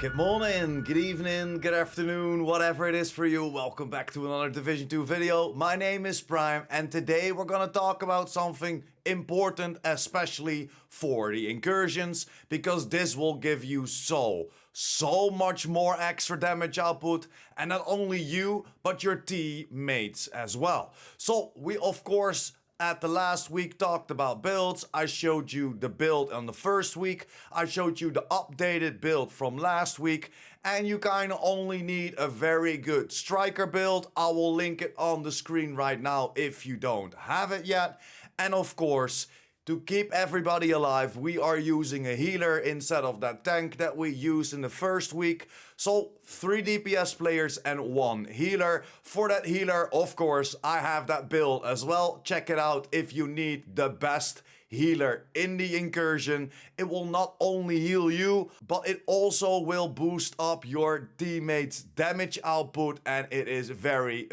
Good morning, good evening, good afternoon, whatever it is for you. Welcome back to another Division 2 video. My name is Prime and today we're gonna talk about something important, especially for the incursions, because this will give you so much more extra damage output, and not only you, but your teammates as well. So we of course at the last week talked about builds. I showed you the build on the first week. I showed you the updated build from last week. And you kind of only need a very good striker build. I will link it on the screen right now if you don't have it yet. And of course, to keep everybody alive, we are using a healer instead of that tank that we used in the first week. So 3 DPS players and 1 healer. For that healer, of course, I have that build as well. Check it out if you need the best healer in the incursion. It will not only heal you, but it also will boost up your teammates' damage output, and it is very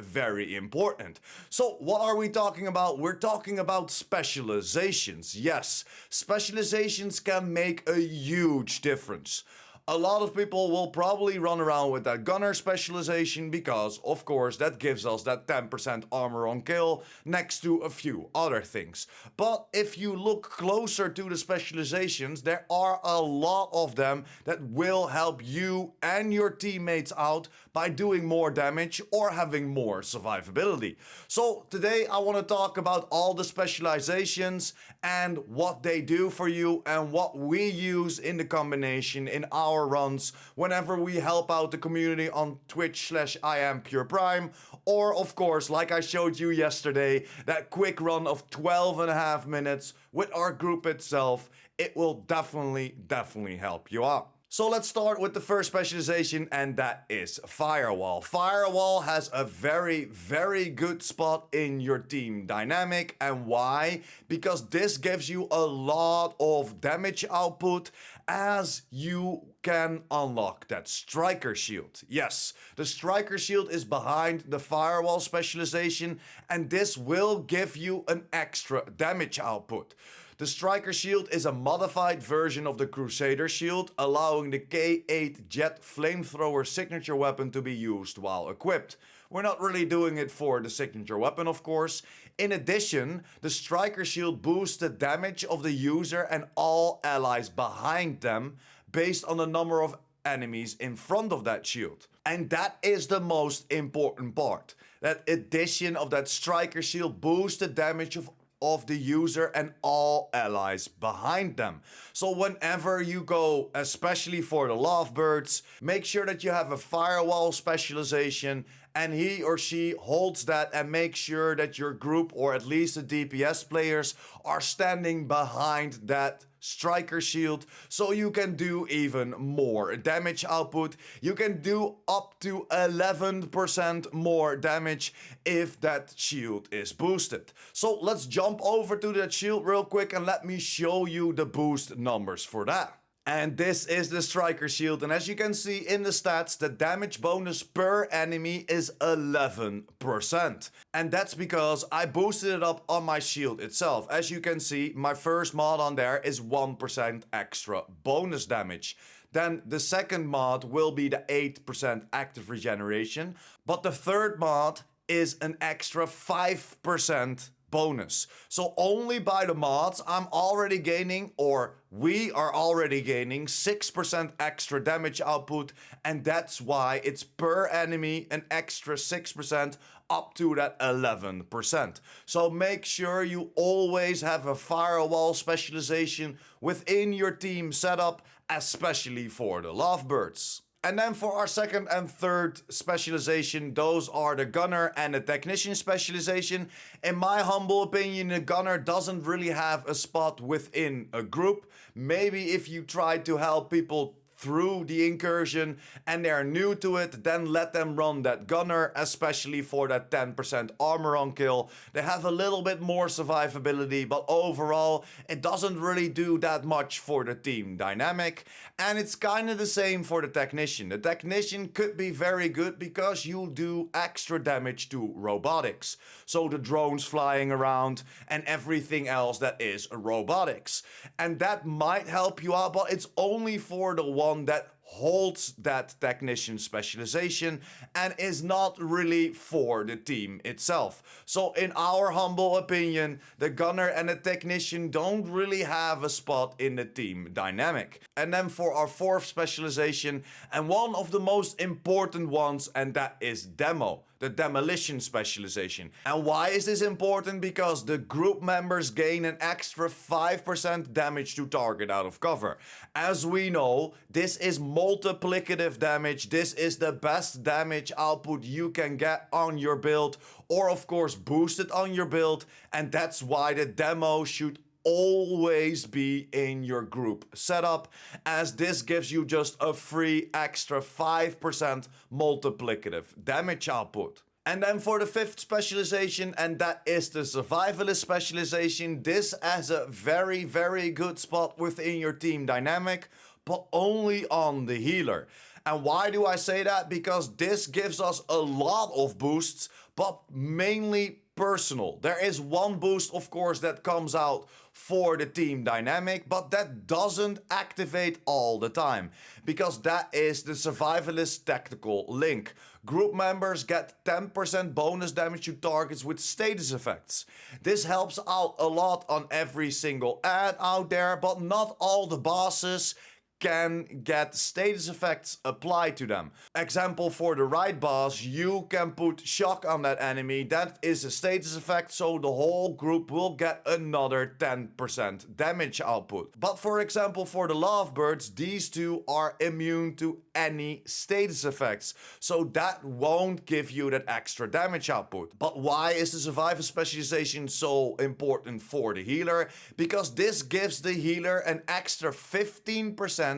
important. So what are we talking about? We're talking about specializations. Yes, specializations can make a huge difference. A lot of people will probably run around with that gunner specialization because, of course, that gives us that 10% armor on kill next to a few other things. But if you look closer to the specializations, there are a lot of them that will help you and your teammates out by doing more damage or having more survivability. So today I want to talk about all the specializations and what they do for you and what we use in the combination in our runs whenever we help out the community on Twitch/IamPurePrime, or of course, like I showed you yesterday, that quick run of 12.5 minutes with our group itself. It will definitely help you out. So let's start with the first specialization, and that is Firewall. Firewall has a very good spot in your team dynamic. And why? Because this gives you a lot of damage output as you can unlock that striker shield. Yes, the striker shield is behind the Firewall specialization, and this will give you an extra damage output. The striker shield is a modified version of the Crusader shield, allowing the K8 jet flamethrower signature weapon to be used while equipped. We're not really doing it for the signature weapon, of course. In addition, the striker shield boosts the damage of the user and all allies behind them based on the number of enemies in front of that shield. And that is the most important part. That addition of that striker shield boosts the damage of the user and all allies behind them. So whenever you go, especially for the lovebirds, make sure that you have a Firewall specialization and he or she holds that, and make sure that your group, or at least the DPS players, are standing behind that striker shield, so you can do even more damage output. You can do up to 11% more damage if that shield is boosted. So let's jump over to that shield real quick and let me show you the boost numbers for that. And this is the striker shield, and as you can see in the stats, the damage bonus per enemy is 11%. And that's because I boosted it up on my shield itself. As you can see, my first mod on there is 1% extra bonus damage. Then the second mod will be the 8% active regeneration, but the third mod is an extra 5% bonus. So only by the mods I'm already gaining, or we are already gaining 6% extra damage output, and that's why it's per enemy an extra 6% up to that 11%. So make sure you always have a Firewall specialization within your team setup, especially for the lovebirds. And then for our second and third specialization, those are the gunner and the technician specialization. In my humble opinion, the gunner doesn't really have a spot within a group. Maybe if you try to help people through the incursion and they're new to it, then let them run that gunner, especially for that 10% armor on kill. They have a little bit more survivability, but overall it doesn't really do that much for the team dynamic. And it's kind of the same for the technician. The technician could be very good because you do extra damage to robotics, so the drones flying around and everything else that is robotics, and that might help you out, but it's only for the one that holds that technician specialization and is not really for the team itself. So in our humble opinion, the gunner and the technician don't really have a spot in the team dynamic. And then for our fourth specialization, and one of the most important ones, and that is demo, the demolition specialization. And why is this important? Because the group members gain an extra 5% damage to target out of cover. As we know, this is multiplicative damage. This is the best damage output you can get on your build, or of course boosted on your build, and that's why the demo should always be in your group setup, as this gives you just a free extra 5% multiplicative damage output. And then for the fifth specialization, and that is the Survivalist specialization, this has a very, very good spot within your team dynamic, but only on the healer. And why do I say that? Because this gives us a lot of boosts, but mainly personal. There is one boost, of course, that comes out for the team dynamic, but that doesn't activate all the time, because that is the Survivalist tactical link. Group members get 10% bonus damage to targets with status effects. This helps out a lot on every single ad out there, but not all the bosses can get status effects applied to them. Example, for the right boss, you can put shock on that enemy. That is a status effect, so the whole group will get another 10% damage output. But for example, for the lovebirds, these two are immune to any status effects, so that won't give you that extra damage output. But why is the survivor specialization so important for the healer? Because this gives the healer an extra 15%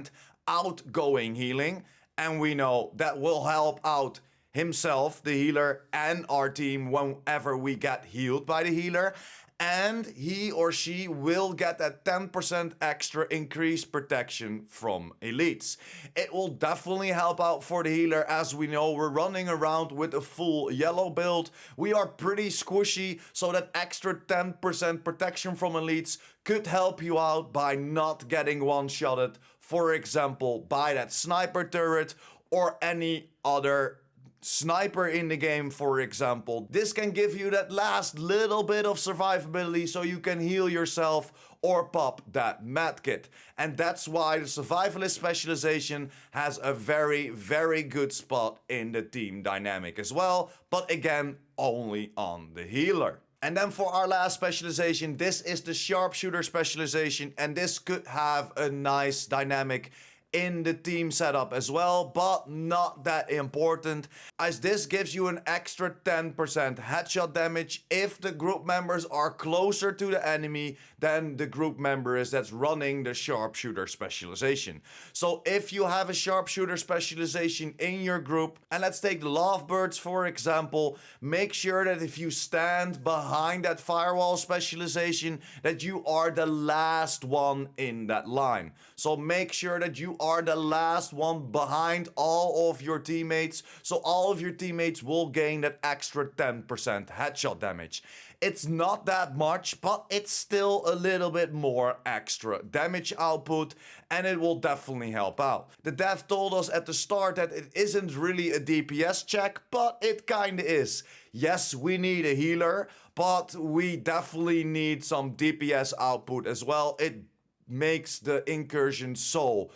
outgoing healing, and we know that will help out himself, the healer, and our team whenever we get healed by the healer. And he or she will get that 10% extra increased protection from elites. It will definitely help out for the healer, as we know we're running around with a full yellow build. We are pretty squishy, so that extra 10% protection from elites could help you out by not getting one-shotted, for example, by that sniper turret or any other sniper in the game, for example. This can give you that last little bit of survivability so you can heal yourself or pop that medkit. And that's why the Survivalist specialization has a very, very good spot in the team dynamic as well, but again, only on the healer. And then for our last specialization, this is the Sharpshooter specialization, and this could have a nice dynamic in the team setup as well, but not that important, as this gives you an extra 10% headshot damage if the group members are closer to the enemy than the group member is that's running the Sharpshooter specialization. So if you have a Sharpshooter specialization in your group, and let's take the lovebirds for example, make sure that if you stand behind that Firewall specialization, that you are the last one in that line. So make sure that you are the last one behind all of your teammates, so all of your teammates will gain that extra 10% headshot damage. It's not that much, but it's still a little bit more extra damage output, and it will definitely help out. The dev told us at the start that it isn't really a DPS check, but it kinda is. Yes, we need a healer, but we definitely need some DPS output as well. It makes the incursion so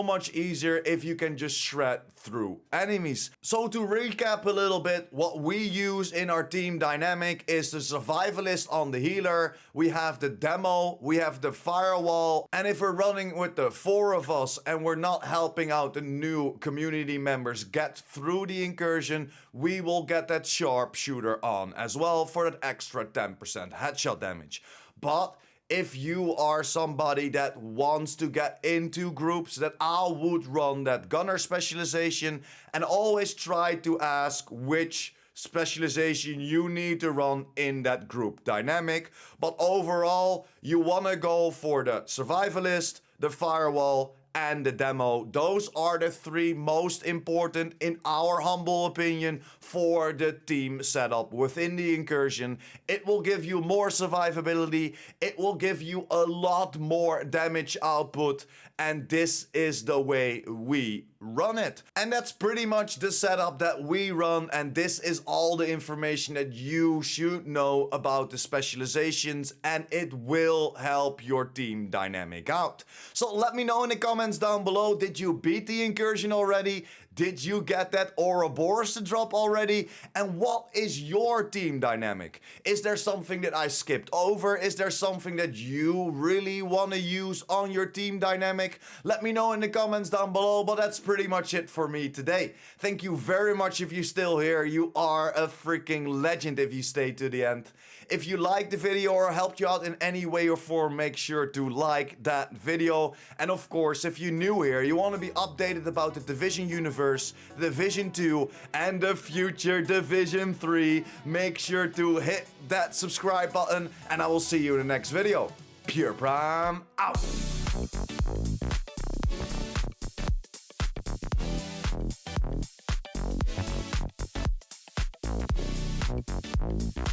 much easier if you can just shred through enemies. So to recap a little bit, what we use in our team dynamic is the Survivalist on the healer, we have the demo, we have the Firewall, and if we're running with the 4 of us and we're not helping out the new community members get through the incursion, we will get that Sharpshooter on as well for that extra 10% headshot damage. But if you are somebody that wants to get into groups, that I would run that gunner specialization, and always try to ask which specialization you need to run in that group dynamic. But overall, you want to go for the Survivalist, the Firewall, and the demo. Those are the three most important, in our humble opinion, for the team setup within the Incursion. It will give you more survivability, it will give you a lot more damage output, and this is the way we run it. And that's pretty much the setup that we run, and this is all the information that you should know about the specializations, and it will help your team dynamic out. So let me know in the comments down below, did you beat the Incursion already? Did you get that Ouroboros to drop already? And what is your team dynamic? Is there something that I skipped over? Is there something that you really want to use on your team dynamic? Let me know in the comments down below, but that's pretty much it for me today. Thank you very much if you're still here. You are a freaking legend if you stayed to the end. If you liked the video or helped you out in any way or form, make sure to like that video. And of course, if you're new here, you want to be updated about the Division universe, Division 2, and the future Division 3, make sure to hit that subscribe button, and I will see you in the next video. PurePrime out!